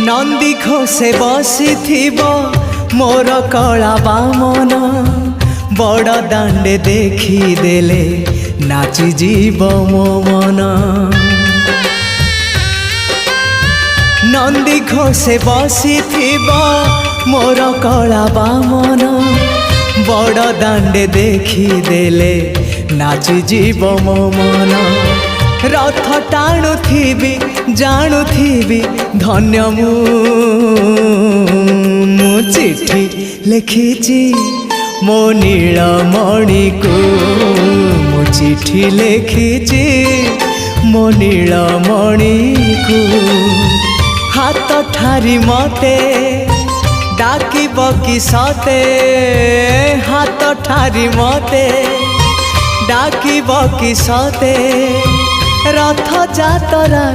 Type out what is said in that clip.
नंदी घोषे बसी मोर कला बामन बड़ दांडे देखी देले नाची जीव मो मन। नंदी घोषे बसी मोर कला बामन बड़ दांडे देखी देले नाची जीव मो मन। रथ टाणुथिबी जाणुथिबी धन्य मु चिट्ठी लिखिची मो नीलमणि को मु चिट्ठी लिखिची मो नीलमणि को। हाथ ठारी मते डाकिब कि सते हाथ ठारी मते डाकिब कि सते रथ जातरा।